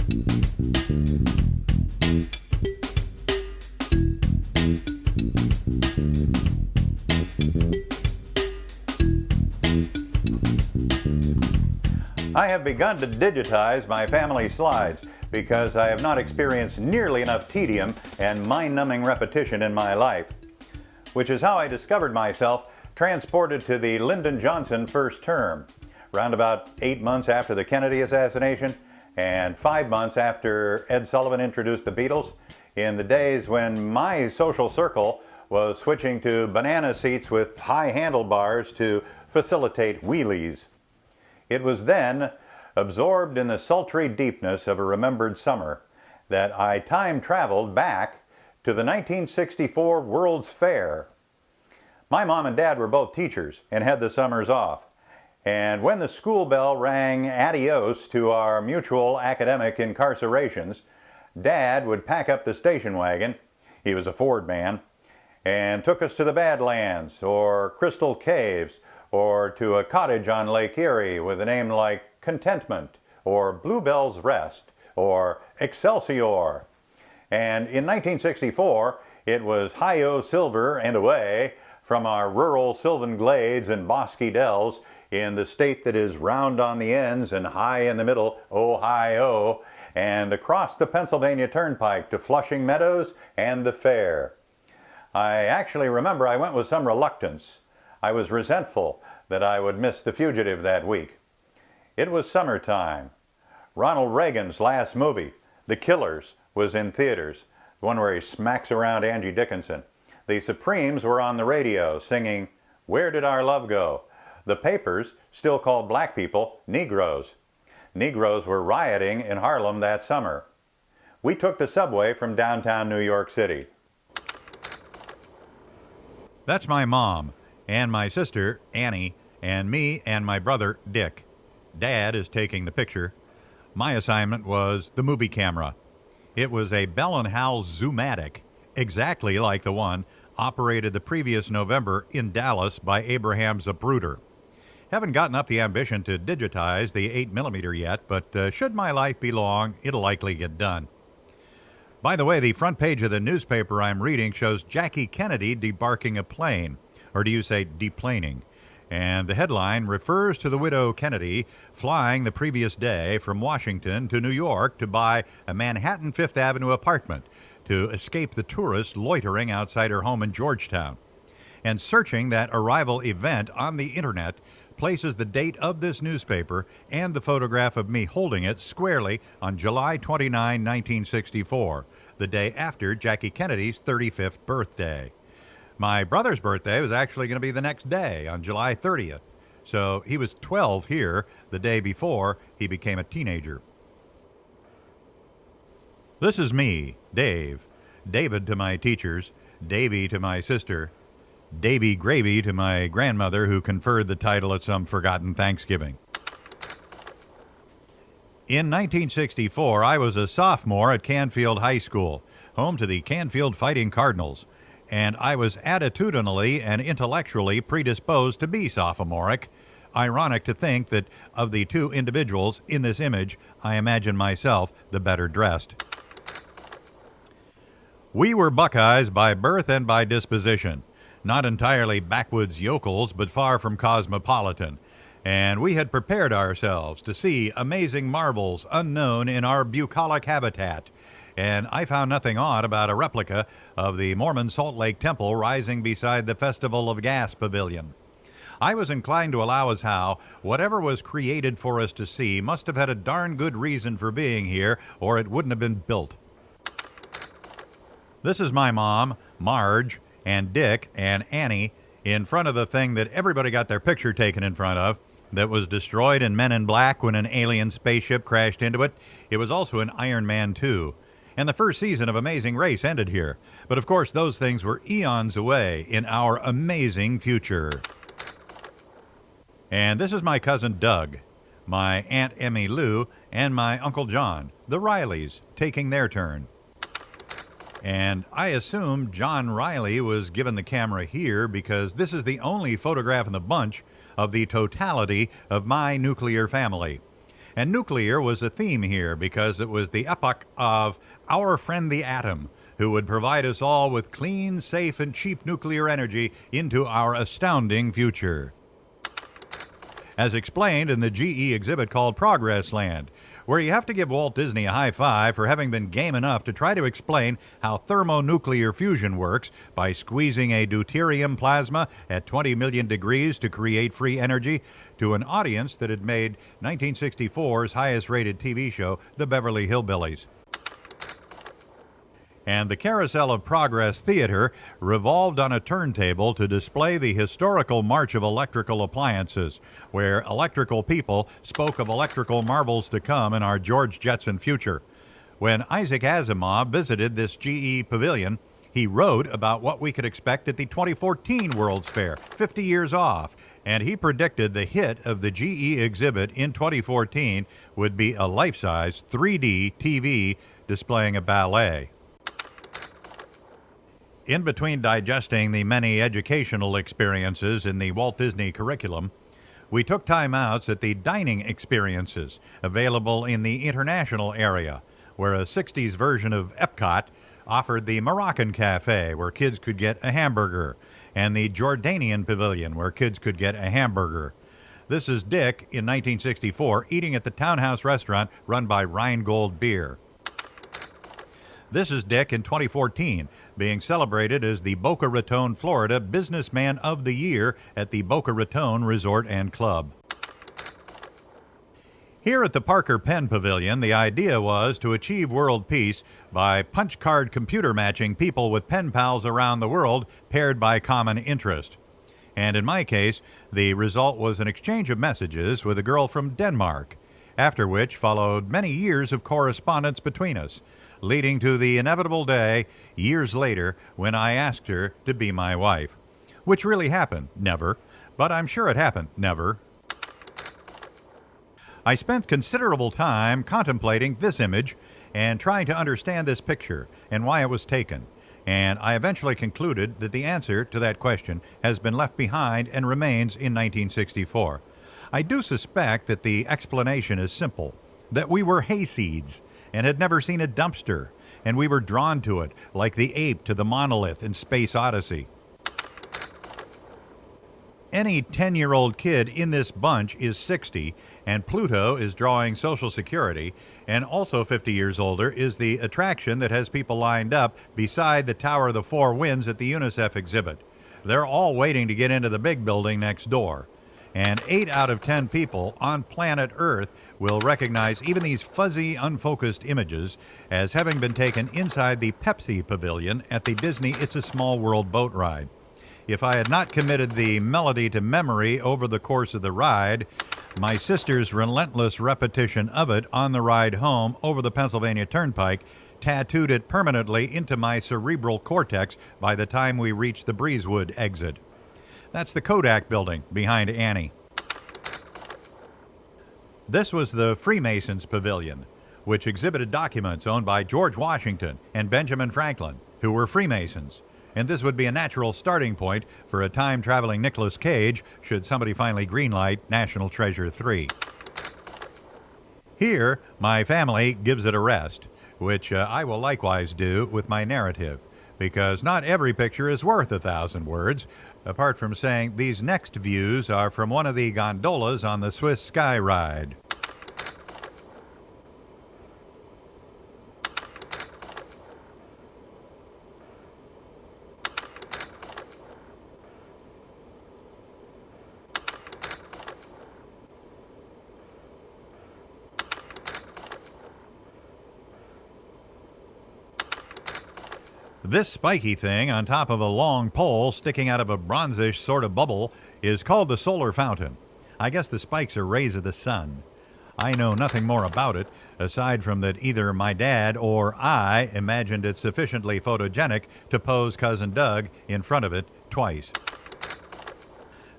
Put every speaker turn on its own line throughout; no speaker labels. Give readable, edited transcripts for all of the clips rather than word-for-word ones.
I have begun to digitize my family slides because I have not experienced nearly enough tedium and mind-numbing repetition in my life, which is how I discovered myself transported to the Lyndon Johnson first term, round about 8 months after the Kennedy assassination and 5 months after Ed Sullivan introduced the Beatles, in the days when my social circle was switching to banana seats with high handlebars to facilitate wheelies. It was then, absorbed in the sultry deepness of a remembered summer, that I time traveled back to the 1964 World's Fair. My mom and dad were both teachers and had the summers off. And when the school bell rang adios to our mutual academic incarcerations, Dad would pack up the station wagon, he was a Ford man, and took us to the Badlands or Crystal Caves or to a cottage on Lake Erie with a name like Contentment or Bluebell's Rest or Excelsior. And in 1964, it was hi-yo silver and away from our rural sylvan glades and bosky dells in the state that is round on the ends and high in the middle, Ohio, and across the Pennsylvania Turnpike to Flushing Meadows and the fair. I actually remember I went with some reluctance. I was resentful that I would miss The Fugitive that week. It was summertime. Ronald Reagan's last movie, The Killers, was in theaters, the one where he smacks around Angie Dickinson. The Supremes were on the radio singing, "Where Did Our Love Go?" The papers still called black people Negroes. Negroes were rioting in Harlem that summer. We took the subway from downtown New York City.
That's my mom, and my sister, Annie, and me and my brother, Dick. Dad is taking the picture. My assignment was the movie camera. It was a Bell & Howell Zoomatic, exactly like the one operated the previous November in Dallas by Abraham Zapruder. Haven't gotten up the ambition to digitize the 8mm yet, but should my life be long, it'll likely get done. By the way, the front page of the newspaper I'm reading shows Jackie Kennedy debarking a plane, or do you say deplaning? And the headline refers to the widow Kennedy flying the previous day from Washington to New York to buy a Manhattan Fifth Avenue apartment to escape the tourists loitering outside her home in Georgetown. And searching that arrival event on the internet places the date of this newspaper and the photograph of me holding it squarely on July 29, 1964, the day after Jackie Kennedy's 35th birthday. My brother's birthday was actually going to be the next day, on July 30th, so he was 12 here the day before he became a teenager. This is me, Dave. David to my teachers, Davy to my sister, Davy Gravy to my grandmother, who conferred the title at some forgotten Thanksgiving. In 1964, I was a sophomore at Canfield High School, home to the Canfield Fighting Cardinals, and I was attitudinally and intellectually predisposed to be sophomoric. Ironic to think that of the two individuals in this image, I imagine myself the better dressed. We were Buckeyes by birth and by disposition. Not entirely backwoods yokels, but far from cosmopolitan. And we had prepared ourselves to see amazing marvels unknown in our bucolic habitat. And I found nothing odd about a replica of the Mormon Salt Lake Temple rising beside the Festival of Gas Pavilion. I was inclined to allow as how whatever was created for us to see must have had a darn good reason for being here, or it wouldn't have been built. This is my mom, Marge, and Dick and Annie in front of the thing that everybody got their picture taken in front of, that was destroyed in Men in Black when an alien spaceship crashed into it. It was also in Iron Man 2. And the first season of Amazing Race ended here. But of course, those things were eons away in our amazing future. And this is my cousin Doug, my Aunt Emmy Lou, and my Uncle John, the Rileys, taking their turn. And I assume John Riley was given the camera here because this is the only photograph in the bunch of the totality of my nuclear family. And nuclear was a theme here because it was the epoch of our friend the atom, who would provide us all with clean, safe, and cheap nuclear energy into our astounding future. As explained in the GE exhibit called Progress Land, where you have to give Walt Disney a high five for having been game enough to try to explain how thermonuclear fusion works by squeezing a deuterium plasma at 20 million degrees to create free energy to an audience that had made 1964's highest-rated TV show, The Beverly Hillbillies. And the Carousel of Progress Theater revolved on a turntable to display the historical march of electrical appliances, where electrical people spoke of electrical marvels to come in our George Jetson future. When Isaac Asimov visited this GE pavilion, he wrote about what we could expect at the 2014 World's Fair, 50 years off, and he predicted the hit of the GE exhibit in 2014 would be a life-size 3D TV displaying a ballet. In between digesting the many educational experiences in the Walt Disney curriculum, we took time outs at the dining experiences available in the international area, where a 60s version of Epcot offered the Moroccan Cafe, where kids could get a hamburger, and the Jordanian Pavilion, where kids could get a hamburger. This is Dick in 1964 eating at the Townhouse restaurant run by Rheingold Beer. This is Dick in 2014, being celebrated as the Boca Raton, Florida Businessman of the Year at the Boca Raton Resort and Club. Here at the Parker Pen Pavilion, the idea was to achieve world peace by punch card computer matching people with pen pals around the world paired by common interest. And in my case, the result was an exchange of messages with a girl from Denmark, after which followed many years of correspondence between us, leading to the inevitable day, years later, when I asked her to be my wife. Which really happened, never, but I'm sure it happened, never. I spent considerable time contemplating this image and trying to understand this picture and why it was taken, and I eventually concluded that the answer to that question has been left behind and remains in 1964. I do suspect that the explanation is simple, that we were hayseeds and had never seen a dumpster, and we were drawn to it like the ape to the monolith in Space Odyssey. Any 10-year-old kid in this bunch is 60, and Pluto is drawing Social Security, and also 50 years older is the attraction that has people lined up beside the Tower of the Four Winds at the UNICEF exhibit. They're all waiting to get into the big building next door. And 8 out of 10 people on planet Earth will recognize even these fuzzy, unfocused images as having been taken inside the Pepsi Pavilion at the Disney It's a Small World boat ride. If I had not committed the melody to memory over the course of the ride, my sister's relentless repetition of it on the ride home over the Pennsylvania Turnpike tattooed it permanently into my cerebral cortex by the time we reached the Breezewood exit. That's the Kodak building behind Annie. This was the Freemasons Pavilion, which exhibited documents owned by George Washington and Benjamin Franklin, who were Freemasons. And this would be a natural starting point for a time-traveling Nicolas Cage should somebody finally greenlight National Treasure 3. Here, my family gives it a rest, which I will likewise do with my narrative, because not every picture is worth 1,000 words, apart from saying these next views are from one of the gondolas on the Swiss Sky Ride. This spiky thing on top of a long pole sticking out of a bronzish sort of bubble is called the solar fountain. I guess the spikes are rays of the sun. I know nothing more about it, aside from that either my dad or I imagined it sufficiently photogenic to pose Cousin Doug in front of it twice.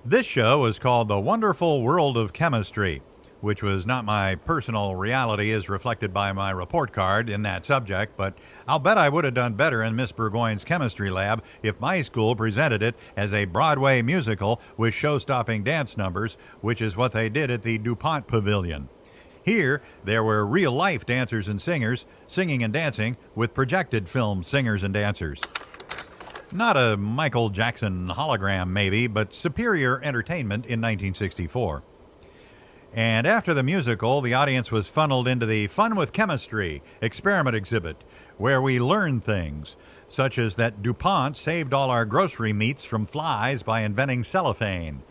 This show is called The Wonderful World of Chemistry, which was not my personal reality as reflected by my report card in that subject, but I'll bet I would have done better in Miss Burgoyne's chemistry lab if my school presented it as a Broadway musical with show-stopping dance numbers, which is what they did at the DuPont Pavilion. Here, there were real-life dancers and singers singing and dancing with projected film singers and dancers. Not a Michael Jackson hologram, maybe, but superior entertainment in 1964. And after the musical, the audience was funneled into the Fun with Chemistry experiment exhibit, where we learned things, such as that DuPont saved all our grocery meats from flies by inventing cellophane,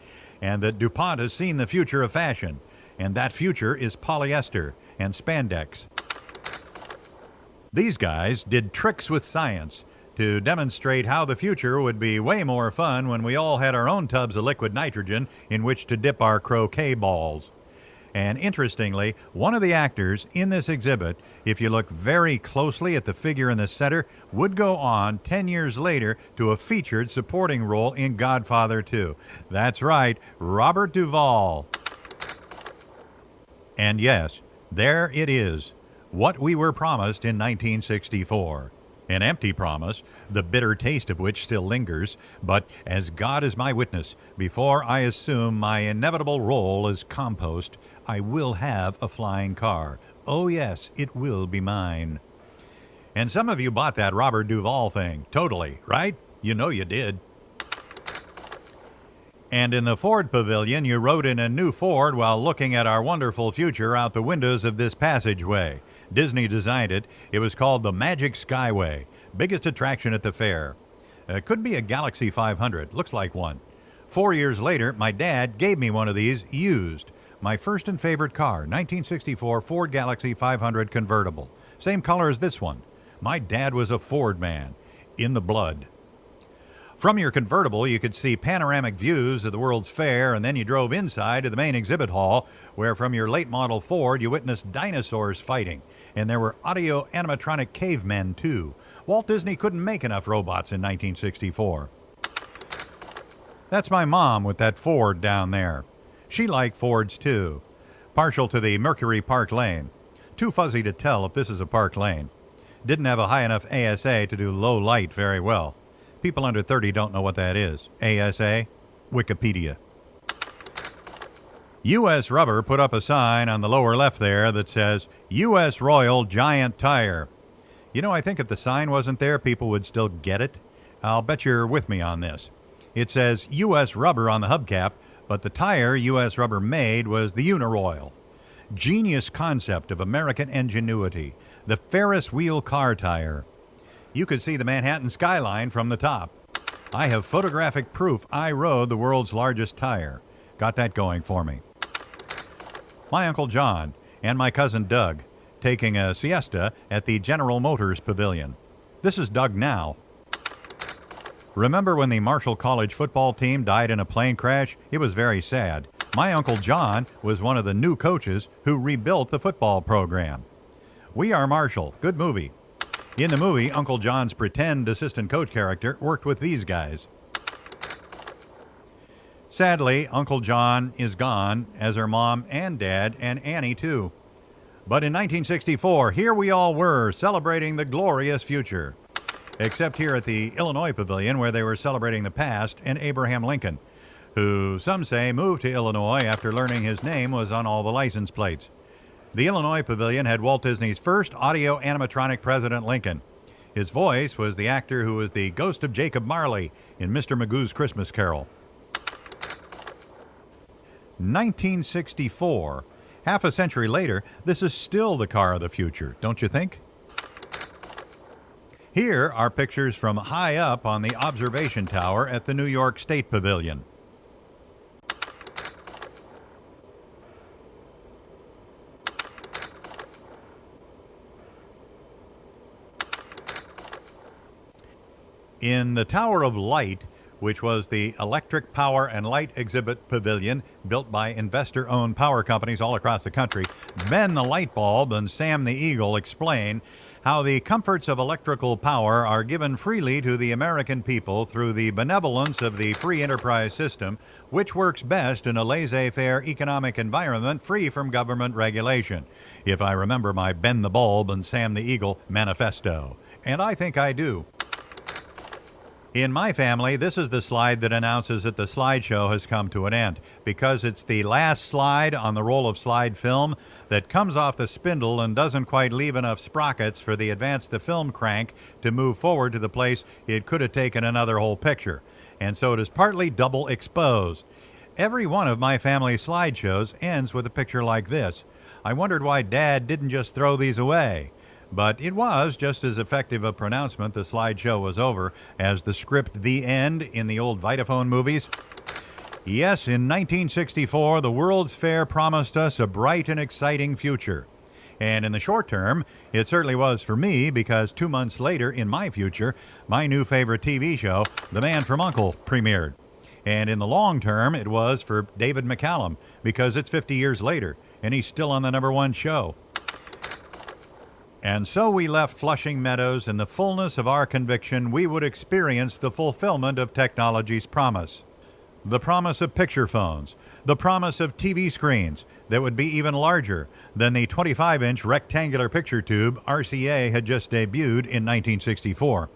and that DuPont has seen the future of fashion, and that future is polyester and spandex. These guys did tricks with science to demonstrate how the future would be way more fun when we all had our own tubs of liquid nitrogen in which to dip our croquet balls. And interestingly, one of the actors in this exhibit, if you look very closely at the figure in the center, would go on 10 years later to a featured supporting role in Godfather 2. That's right, Robert Duvall. And yes, there it is, what we were promised in 1964. An empty promise, the bitter taste of which still lingers, but as God is my witness, before I assume my inevitable role as compost, I will have a flying car. Oh yes, it will be mine. And some of you bought that Robert Duvall thing, totally, right? You know you did. And in the Ford Pavilion, you rode in a new Ford while looking at our wonderful future out the windows of this passageway. Disney designed it. It was called the Magic Skyway, biggest attraction at the fair. Could be a Galaxie 500, looks like one. 4 years later, my dad gave me one of these used. My first and favorite car, 1964 Ford Galaxie 500 Convertible. Same color as this one. My dad was a Ford man, in the blood. From your convertible, you could see panoramic views of the World's Fair, and then you drove inside to the main exhibit hall, where from your late model Ford, you witnessed dinosaurs fighting. And there were audio animatronic cavemen, too. Walt Disney couldn't make enough robots in 1964. That's my mom with that Ford down there. She liked Fords, too. Partial to the Mercury Park Lane. Too fuzzy to tell if this is a park lane. Didn't have a high enough ASA to do low light very well. People under 30 don't know what that is. ASA? Wikipedia. U.S. Rubber put up a sign on the lower left there that says, U.S. Royal Giant Tire. You know, I think if the sign wasn't there, people would still get it. I'll bet you're with me on this. It says U.S. Rubber on the hubcap, but the tire U.S. Rubber made was the Uniroyal. Genius concept of American ingenuity. The Ferris wheel car tire. You could see the Manhattan skyline from the top. I have photographic proof I rode the world's largest tire. Got that going for me. My Uncle John and my cousin Doug taking a siesta at the General Motors Pavilion. This is Doug now. Remember when the Marshall College football team died in a plane crash? It was very sad. My Uncle John was one of the new coaches who rebuilt the football program. We Are Marshall. Good movie. In the movie, Uncle John's pretend assistant coach character worked with these guys. Sadly, Uncle John is gone, as are Mom and Dad, and Annie too. But in 1964, here we all were, celebrating the glorious future. Except here at the Illinois Pavilion, where they were celebrating the past and Abraham Lincoln, who some say moved to Illinois after learning his name was on all the license plates. The Illinois Pavilion had Walt Disney's first audio animatronic President Lincoln. His voice was the actor who was the ghost of Jacob Marley in Mr. Magoo's Christmas Carol. 1964. Half a century later, this is still the car of the future, don't you think? Here are pictures from high up on the observation tower at the New York State Pavilion. In the Tower of Light, which was the electric power and light exhibit pavilion built by investor-owned power companies all across the country, Ben the Light Bulb and Sam the Eagle explain how the comforts of electrical power are given freely to the American people through the benevolence of the free enterprise system, which works best in a laissez-faire economic environment free from government regulation, if I remember my Ben the Bulb and Sam the Eagle manifesto. And I think I do. In my family, this is the slide that announces that the slideshow has come to an end, because it's the last slide on the roll of slide film that comes off the spindle and doesn't quite leave enough sprockets for the advance the film crank to move forward to the place it could have taken another whole picture. And so it is partly double exposed. Every one of my family slideshows ends with a picture like this. I wondered why Dad didn't just throw these away. But it was just as effective a pronouncement the slideshow was over as the script "The End" in the old Vitaphone movies. Yes, in 1964, the World's Fair promised us a bright and exciting future. And in the short term, it certainly was for me, because 2 months later, in my future, my new favorite TV show, The Man from U.N.C.L.E., premiered. And in the long term, it was for David McCallum, because it's 50 years later, and he's still on the #1 show. And so we left Flushing Meadows in the fullness of our conviction we would experience the fulfillment of technology's promise. The promise of picture phones, the promise of TV screens that would be even larger than the 25-inch rectangular picture tube RCA had just debuted in 1964.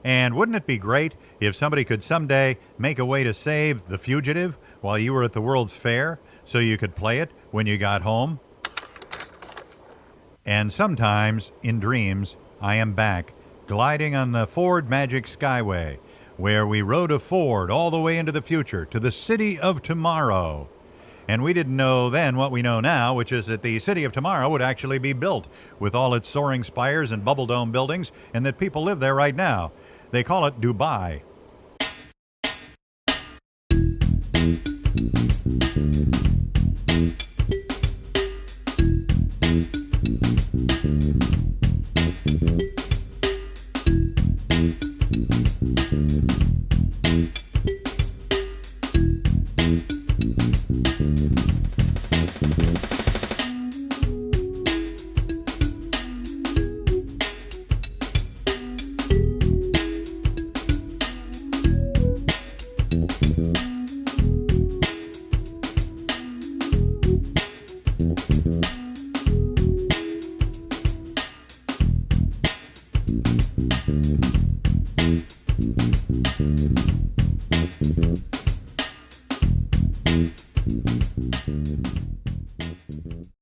And wouldn't it be great if somebody could someday make a way to save The Fugitive while you were at the World's Fair so you could play it when you got home? And sometimes, in dreams, I am back, gliding on the Ford Magic Skyway, where we rode a Ford all the way into the future, to the city of tomorrow. And we didn't know then what we know now, which is that the city of tomorrow would actually be built, with all its soaring spires and bubble dome buildings, and that people live there right now. They call it Dubai.